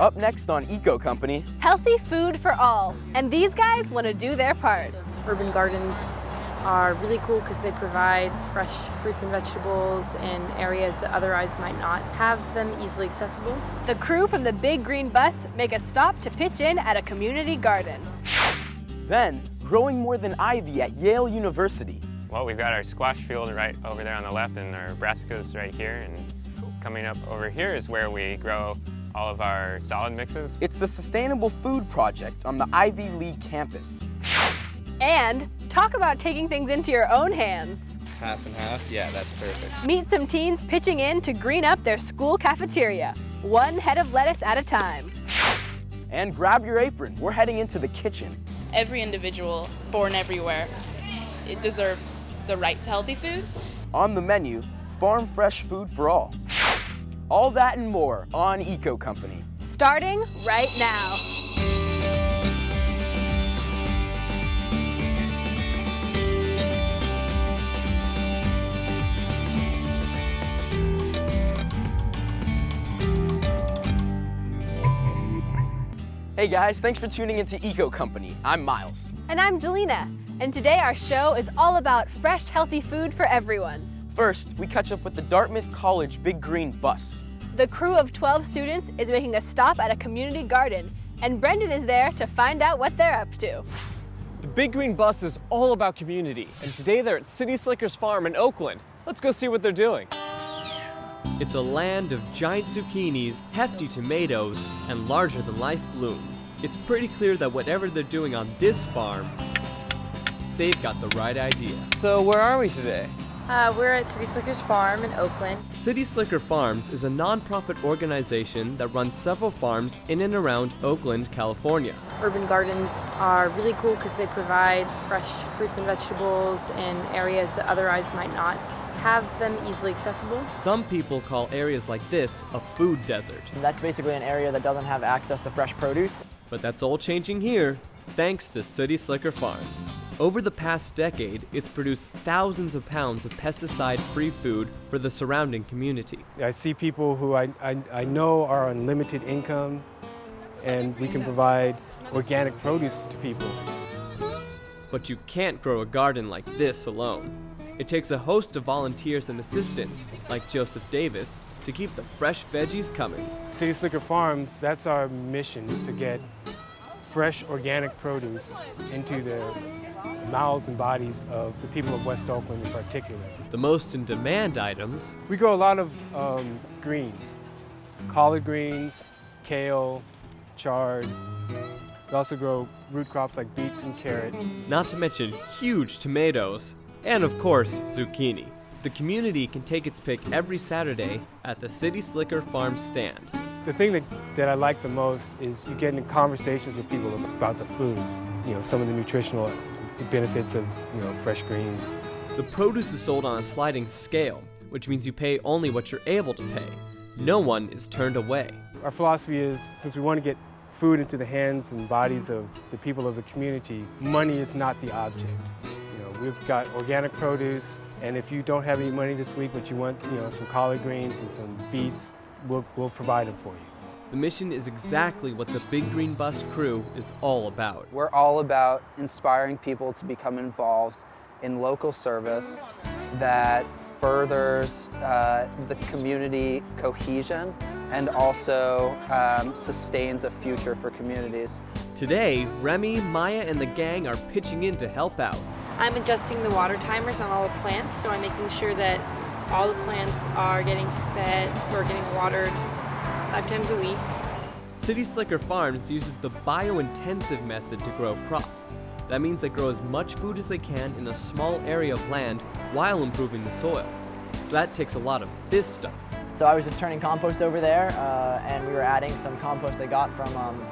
Up next on Eco Company, healthy food for all. And these guys want to do their part. Urban gardens are really cool because they provide fresh fruits and vegetables in areas that otherwise might not have them easily accessible. The crew from the Big Green Bus make a stop to pitch in at a community garden. Then, growing more than ivy at Yale University. Well, we've got our squash field right over there on the left and our brassicas right here. And coming up over here is where we grow all of our salad mixes. It's the Sustainable Food Project on the Ivy League campus. And talk about taking things into your own hands. Half and half? Yeah, that's perfect. Meet some teens pitching in to green up their school cafeteria, one head of lettuce at a time. And grab your apron, we're heading into the kitchen. Every individual born everywhere, it deserves the right to healthy food. On the menu, farm fresh food for all. All that and more on Eco Company. Starting right now. Hey guys, thanks for tuning into Eco Company. I'm Miles. And I'm Jelena. And today our show is all about fresh, healthy food for everyone. First, we catch up with the Dartmouth College Big Green Bus. The crew of 12 students is making a stop at a community garden, and Brendan is there to find out what they're up to. The Big Green Bus is all about community, and today they're at City Slickers Farm in Oakland. Let's go see what they're doing. It's a land of giant zucchinis, hefty tomatoes, and larger-than-life bloom. It's pretty clear that whatever they're doing on this farm, they've got the right idea. So where are we today? We're at City Slickers Farm in Oakland. City Slicker Farms is a non-profit organization that runs several farms in and around Oakland, California. Urban gardens are really cool because they provide fresh fruits and vegetables in areas that otherwise might not have them easily accessible. Some people call areas like this a food desert. That's basically an area that doesn't have access to fresh produce. But that's all changing here, thanks to City Slicker Farms. Over the past decade, it's produced thousands of pounds of pesticide-free food for the surrounding community. I see people who I know are on limited income, and we can provide organic produce to people. But you can't grow a garden like this alone. It takes a host of volunteers and assistants, like Joseph Davis, to keep the fresh veggies coming. City Slicker Farms, that's our mission, is to get fresh organic produce into the mouths and bodies of the people of West Oakland in particular. The most in-demand items. We grow a lot of greens, collard greens, kale, chard. We also grow root crops like beets and carrots. Not to mention huge tomatoes, and of course, zucchini. The community can take its pick every Saturday at the City Slicker Farm stand. The thing that I like the most is you get into conversations with people about the food, some of the nutritional benefits of, fresh greens. The produce is sold on a sliding scale, which means you pay only what you're able to pay. No one is turned away. Our philosophy is, since we want to get food into the hands and bodies of the people of the community, money is not the object. We've got organic produce, and if you don't have any money this week, but you want, some collard greens and some beets, we'll provide them for you. The mission is exactly what the Big Green Bus crew is all about. We're all about inspiring people to become involved in local service that furthers the community cohesion and also sustains a future for communities. Today, Remy, Maya, and the gang are pitching in to help out. I'm adjusting the water timers on all the plants, so I'm making sure that all the plants are getting fed or getting watered 5 times a week. City Slicker Farms uses the bio-intensive method to grow crops. That means they grow as much food as they can in a small area of land while improving the soil. So that takes a lot of this stuff. So I was just turning compost over there, and we were adding some compost I got from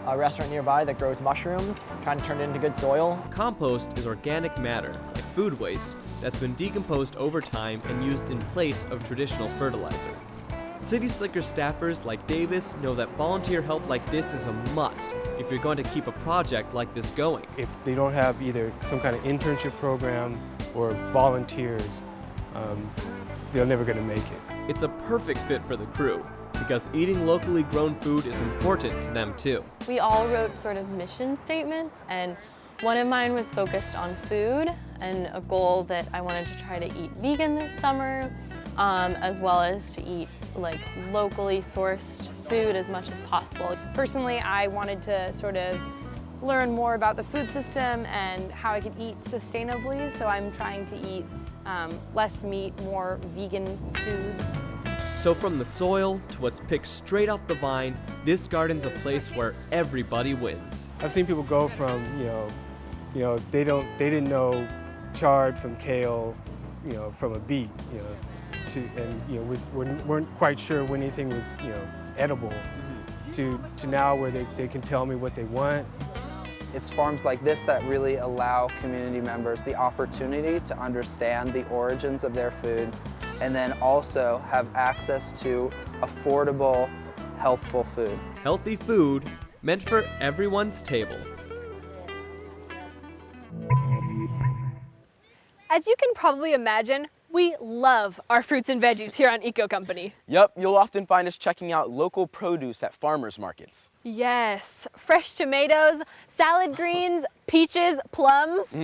a restaurant nearby that grows mushrooms, trying to turn it into good soil. Compost is organic matter, like food waste, that's been decomposed over time and used in place of traditional fertilizer. City Slicker staffers like Davis know that volunteer help like this is a must if you're going to keep a project like this going. If they don't have either some kind of internship program or volunteers, they're never going to make it. It's a perfect fit for the crew. because eating locally grown food is important to them too. We all wrote sort of mission statements, and one of mine was focused on food and a goal that I wanted to try to eat vegan this summer, as well as to eat like locally sourced food as much as possible. Personally, I wanted to sort of learn more about the food system and how I could eat sustainably, so I'm trying to eat less meat, more vegan food. So from the soil to what's picked straight off the vine, this garden's a place where everybody wins. I've seen people go from, they didn't know chard from kale, from a beet, weren't quite sure when anything was, edible, to now where they can tell me what they want. It's farms like this that really allow community members the opportunity to understand the origins of their food and then also have access to affordable, healthful food. Healthy food meant for everyone's table. As you can probably imagine, we love our fruits and veggies here on Eco Company. Yep, you'll often find us checking out local produce at farmers markets. Yes, fresh tomatoes, salad greens, peaches, plums.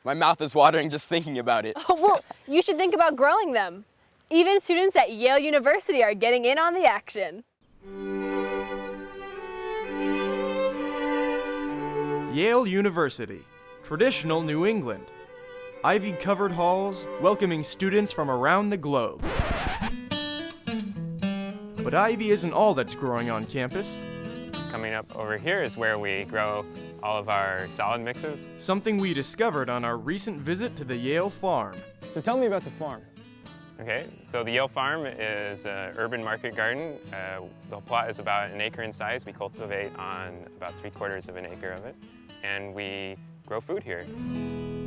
My mouth is watering just thinking about it. Well, you should think about growing them. Even students at Yale University are getting in on the action. Yale University, traditional New England. Ivy-covered halls welcoming students from around the globe. But ivy isn't all that's growing on campus. Coming up over here is where we grow all of our salad mixes. Something we discovered on our recent visit to the Yale Farm. So tell me about the farm. Okay, so the Yale Farm is an urban market garden. The plot is about an acre in size. We cultivate on about 3/4 of an acre of it, and we grow food here.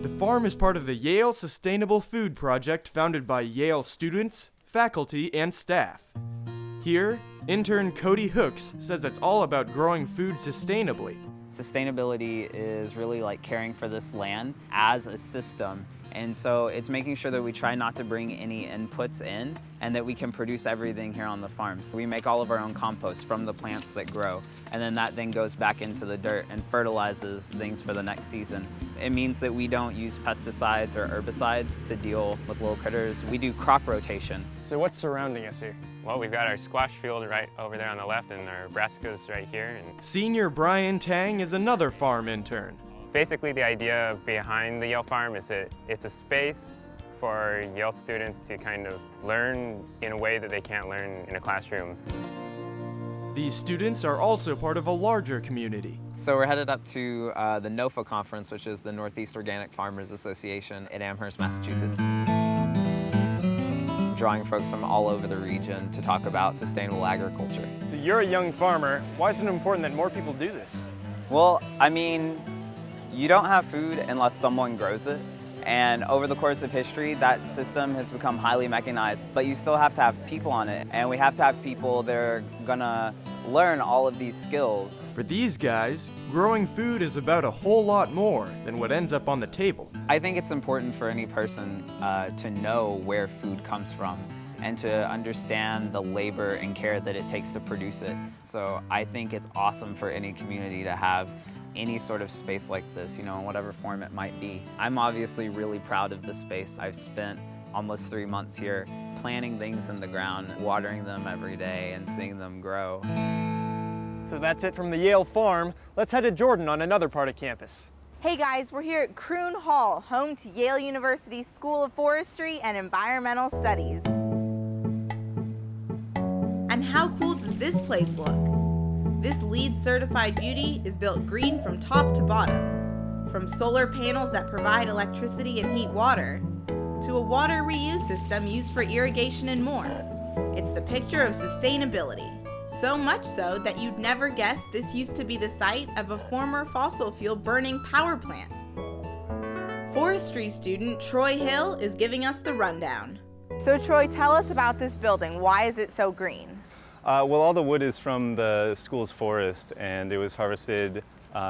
The farm is part of the Yale Sustainable Food Project founded by Yale students, faculty, and staff. Here, intern Cody Hooks says it's all about growing food sustainably. Sustainability is really like caring for this land as a system. And so it's making sure that we try not to bring any inputs in and that we can produce everything here on the farm. So we make all of our own compost from the plants that grow. And then that then goes back into the dirt and fertilizes things for the next season. It means that we don't use pesticides or herbicides to deal with little critters. We do crop rotation. So what's surrounding us here? Well, we've got our squash field right over there on the left and our brassicas right here. And Senior Brian Tang is another farm intern. basically the idea behind the Yale Farm is that it's a space for Yale students to kind of learn in a way that they can't learn in a classroom. These students are also part of a larger community. So we're headed up to the NOFA conference, which is the Northeast Organic Farmers Association in Amherst, Massachusetts. Drawing folks from all over the region to talk about sustainable agriculture. So you're a young farmer. Why is it important that more people do this? Well, I mean, you don't have food unless someone grows it. And over the course of history, that system has become highly mechanized, but you still have to have people on it. And we have to have people that are gonna learn all of these skills. For these guys, growing food is about a whole lot more than what ends up on the table. I think it's important for any person to know where food comes from and to understand the labor and care that it takes to produce it. So I think it's awesome for any community to have any sort of space like this, you know, in whatever form it might be. I'm obviously really proud of this space. I've spent almost 3 months here planting things in the ground, watering them every day and seeing them grow. So that's it from the Yale Farm. Let's head to Jordan on another part of campus. Hey guys, we're here at Croon Hall, home to Yale University's School of Forestry and Environmental Studies. And how cool does this place look? This LEED certified beauty is built green from top to bottom. From solar panels that provide electricity and heat water, to a water reuse system used for irrigation and more. It's the picture of sustainability. So much so that you'd never guess this used to be the site of a former fossil fuel burning power plant. Forestry student Troy Hill is giving us the rundown. So Troy, tell us about this building. Why is it so green? Well, all the wood is from the school's forest, and it was harvested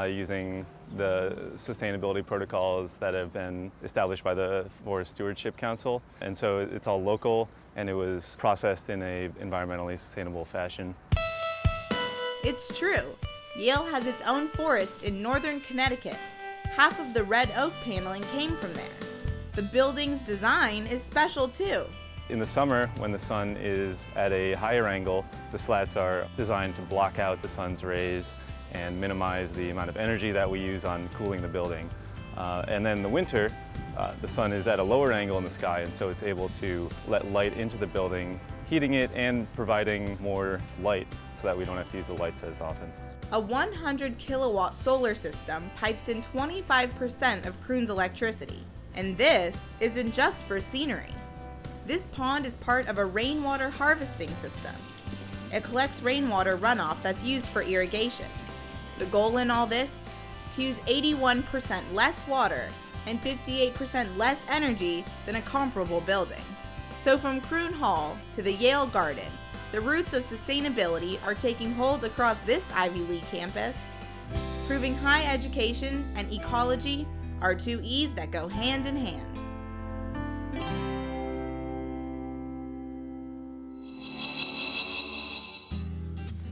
using the sustainability protocols that have been established by the Forest Stewardship Council. And so it's all local, and it was processed in a environmentally sustainable fashion. It's true. Yale has its own forest in northern Connecticut. Half of the red oak paneling came from there. The building's design is special too. In the summer, when the sun is at a higher angle, the slats are designed to block out the sun's rays and minimize the amount of energy that we use on cooling the building. And then in the winter, the sun is at a lower angle in the sky, and so it's able to let light into the building, heating it and providing more light so that we don't have to use the lights as often. A 100 kilowatt solar system pipes in 25% of Kroon's electricity. And this isn't just for scenery. This pond is part of a rainwater harvesting system. It collects rainwater runoff that's used for irrigation. The goal in all this? To use 81% less water and 58% less energy than a comparable building. So from Kroon Hall to the Yale Garden, the roots of sustainability are taking hold across this Ivy League campus, proving high education and ecology are two E's that go hand in hand.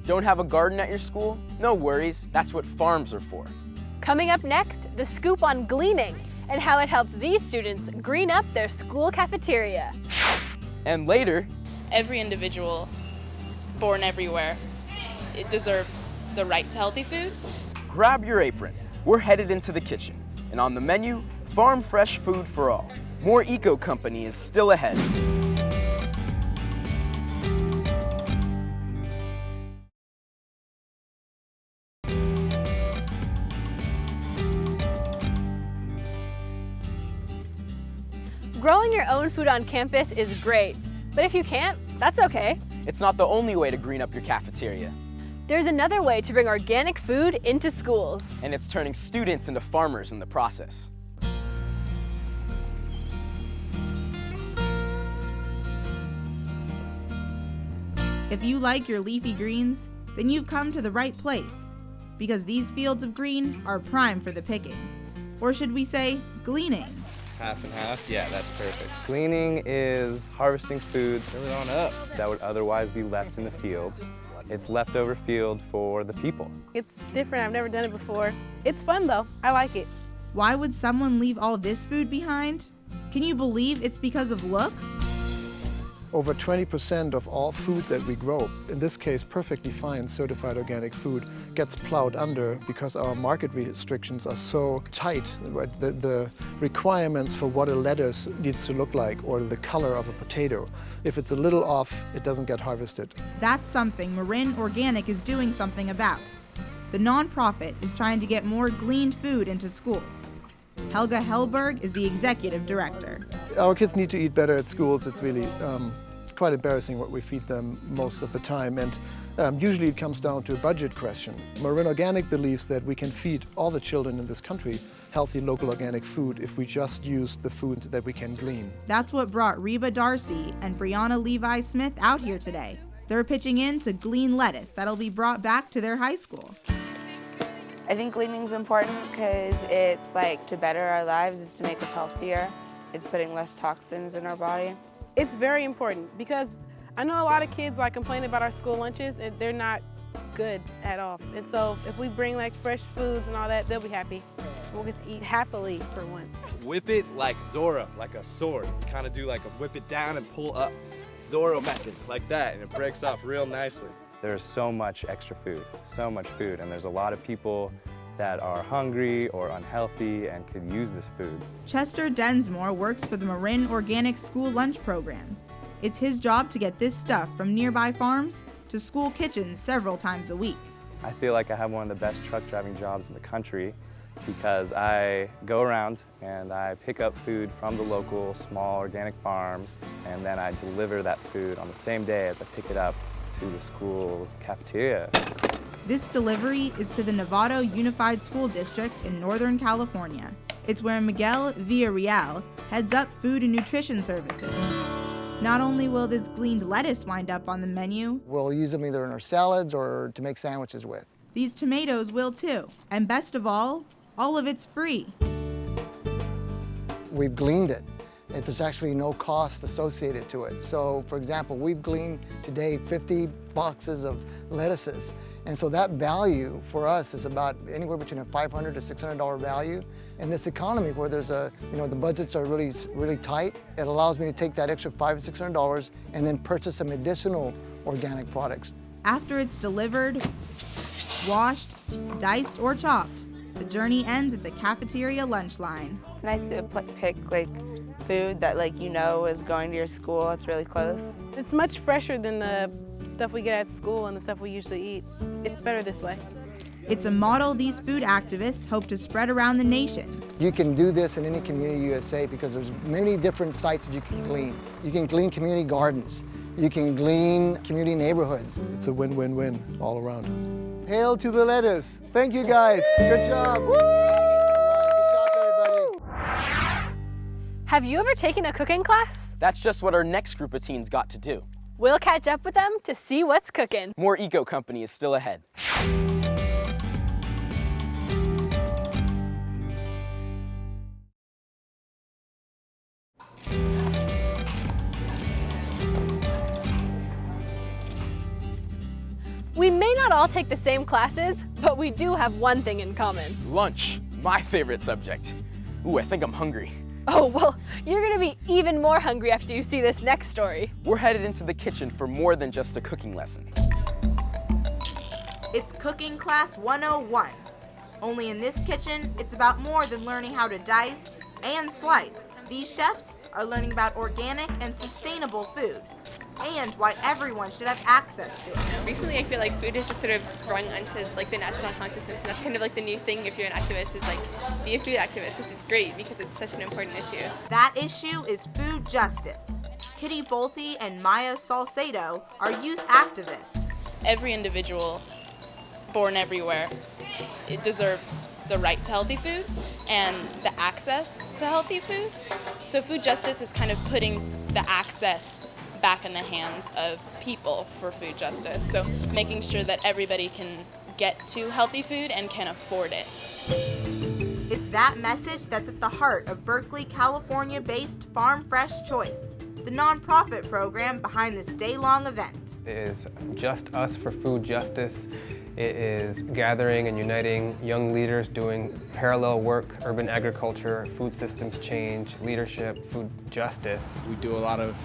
Don't have a garden at your school? No worries, that's what farms are for. Coming up next, the scoop on gleaning and how it helps these students green up their school cafeteria. And later, Every individual, born everywhere, it deserves the right to healthy food. grab your apron. We're headed into the kitchen. And on the menu, farm fresh food for all. More eco company is still ahead. Growing your own food on campus is great, but if you can't, that's okay. It's not the only way to green up your cafeteria. There's another way to bring organic food into schools. And it's turning students into farmers in the process. If you like your leafy greens, then you've come to the right place, because these fields of green are prime for the picking. Or should we say, gleaning? Half and half? Yeah, that's perfect. Gleaning is harvesting food that would otherwise be left in the field. It's leftover field for the people. It's different. I've never done it before. It's fun though. I like it. Why would someone leave all this food behind? Can you believe it's because of looks? Over 20% of all food that we grow, in this case perfectly fine certified organic food, gets plowed under because our market restrictions are so tight. Right? The requirements for what a lettuce needs to look like or the color of a potato, if it's a little off, it doesn't get harvested. That's something Marin Organic is doing something about. The nonprofit is trying to get more gleaned food into schools. Helga Hellberg is the executive director. Our kids need to eat better at schools. It's really quite embarrassing what we feed them most of the time, and usually it comes down to a budget question. Marin Organic believes that we can feed all the children in this country healthy local organic food if we just use the food that we can glean. That's what brought Reba Darcy and Brianna Levi Smith out here today. They're pitching in to glean lettuce that'll be brought back to their high school. I think gleaning's important because it's like to better our lives, it's to make us healthier. It's putting less toxins in our body. It's very important because I know a lot of kids like complain about our school lunches and they're not good at all. And so if we bring like fresh foods and all that, they'll be happy. We'll get to eat happily for once. Whip it like Zorro, like a sword. Kind of do like a whip it down and pull up. Zorro method, like that, and it breaks off real nicely. There's so much extra food, so much food, and there's a lot of people that are hungry or unhealthy and could use this food. Chester Densmore works for the Marin Organic School Lunch Program. It's his job to get this stuff from nearby farms to school kitchens several times a week. I feel like I have one of the best truck driving jobs in the country because I go around and I pick up food from the local small organic farms, and then I deliver that food on the same day as I pick it up to the school cafeteria. This delivery is to the Novato Unified School District in Northern California. It's where Miguel Villarreal heads up food and nutrition services. Not only will this gleaned lettuce wind up on the menu, we'll use them either in our salads or to make sandwiches with. These tomatoes will too. And best of all of it's free. We've gleaned it. There's actually no cost associated to it. So, for example, we've gleaned today 50 boxes of lettuces. And so that value for us is about anywhere between a $500 to $600 value. In this economy where there's the budgets are really tight, it allows me to take that extra $500 to $600 and then purchase some additional organic products. After it's delivered, washed, diced, or chopped, the journey ends at the cafeteria lunch line. It's nice to pick food that is going to your school. It's really close. It's much fresher than the stuff we get at school and the stuff we usually eat. It's better this way. It's a model these food activists hope to spread around the nation. You can do this in any community USA because there's many different sites that you can glean. You can glean community gardens. You can glean community neighborhoods. It's a win-win-win all around. Hail to the lettuce. Thank you guys. Good job. Woo! Have you ever taken a cooking class? That's just what our next group of teens got to do. We'll catch up with them to see what's cooking. More eco company is still ahead. We may not all take the same classes, but we do have one thing in common. Lunch, my favorite subject. Ooh, I think I'm hungry. Oh, well, you're gonna be even more hungry after you see this next story. We're headed into the kitchen for more than just a cooking lesson. It's Cooking Class 101. Only in this kitchen, it's about more than learning how to dice and slice. These chefs are learning about organic and sustainable food, and why everyone should have access to it. Recently, I feel like food has just sort of sprung onto the national consciousness, and that's kind of the new thing if you're an activist, is be a food activist, which is great because it's such an important issue. That issue is food justice. Kitty Bolte and Maya Salcedo are youth activists. Every individual born everywhere, it deserves the right to healthy food and the access to healthy food. So food justice is kind of putting the access back in the hands of people for food justice. So making sure that everybody can get to healthy food and can afford it. It's that message that's at the heart of Berkeley, California-based Farm Fresh Choice, the nonprofit program behind this day-long event. It is Just Us for Food Justice. It is gathering and uniting young leaders doing parallel work, urban agriculture, food systems change, leadership, food justice. We do a lot of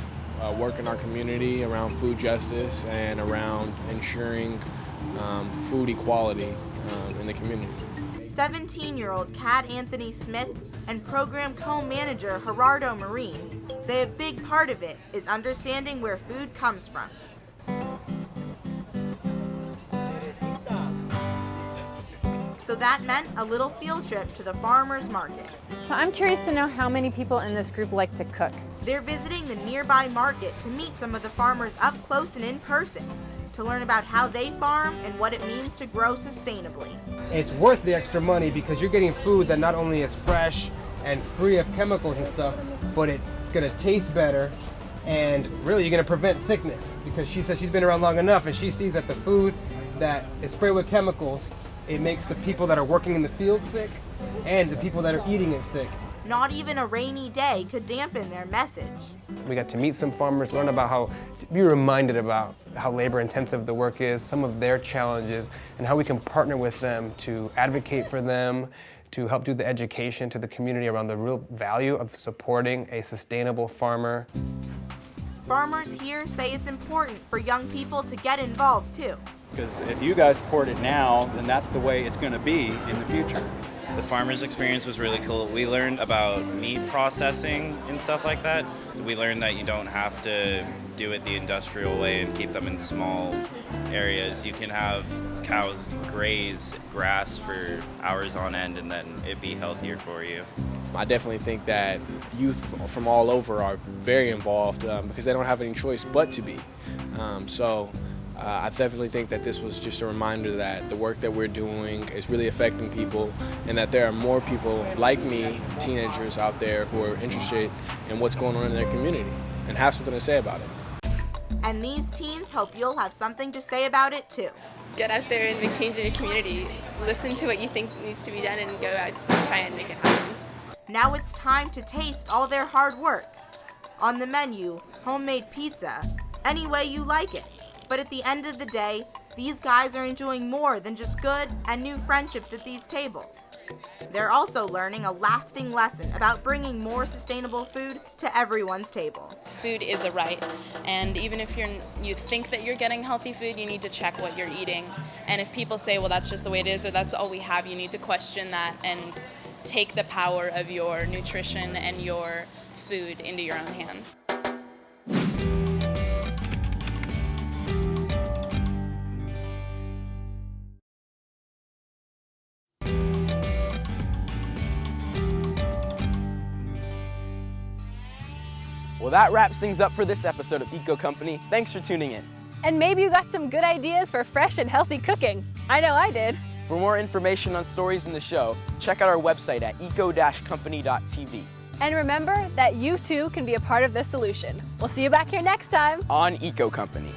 work in our community around food justice and around ensuring food equality in the community. 17-year-old Cad Anthony Smith and program co-manager Gerardo Marine say a big part of it is understanding where food comes from. So that meant a little field trip to the farmer's market. So I'm curious to know how many people in this group like to cook. They're visiting the nearby market to meet some of the farmers up close and in person, to learn about how they farm and what it means to grow sustainably. It's worth the extra money because you're getting food that not only is fresh and free of chemicals and stuff, but it's gonna taste better, and really you're gonna prevent sickness, because she says she's been around long enough and she sees that the food that is sprayed with chemicals, it makes the people that are working in the field sick and the people that are eating it sick. Not even a rainy day could dampen their message. We got to meet some farmers, learn about be reminded about how labor intensive the work is, some of their challenges, and how we can partner with them to advocate for them, to help do the education to the community around the real value of supporting a sustainable farmer. Farmers here say it's important for young people to get involved too. Because if you guys support it now, then that's the way it's going to be in the future. The farmer's experience was really cool. We learned about meat processing and stuff like that. We learned that you don't have to do it the industrial way and keep them in small areas. You can have cows graze grass for hours on end and then it'd be healthier for you. I definitely think that youth from all over are very involved because they don't have any choice but to be. I definitely think that this was just a reminder that the work that we're doing is really affecting people, and that there are more people like me, teenagers out there, who are interested in what's going on in their community and have something to say about it. And these teens hope you'll have something to say about it too. Get out there and make change in your community. Listen to what you think needs to be done and go out and try and make it happen. Now it's time to taste all their hard work. On the menu, homemade pizza, any way you like it. But at the end of the day, these guys are enjoying more than just good and new friendships at these tables. They're also learning a lasting lesson about bringing more sustainable food to everyone's table. Food is a right, and even if you think that you're getting healthy food, you need to check what you're eating. And if people say, well, that's just the way it is, or that's all we have, you need to question that and take the power of your nutrition and your food into your own hands. Well, that wraps things up for this episode of Eco Company. Thanks for tuning in. And maybe you got some good ideas for fresh and healthy cooking. I know I did. For more information on stories in the show, check out our website at eco-company.tv. And remember that you too can be a part of the solution. We'll see you back here next time on Eco Company.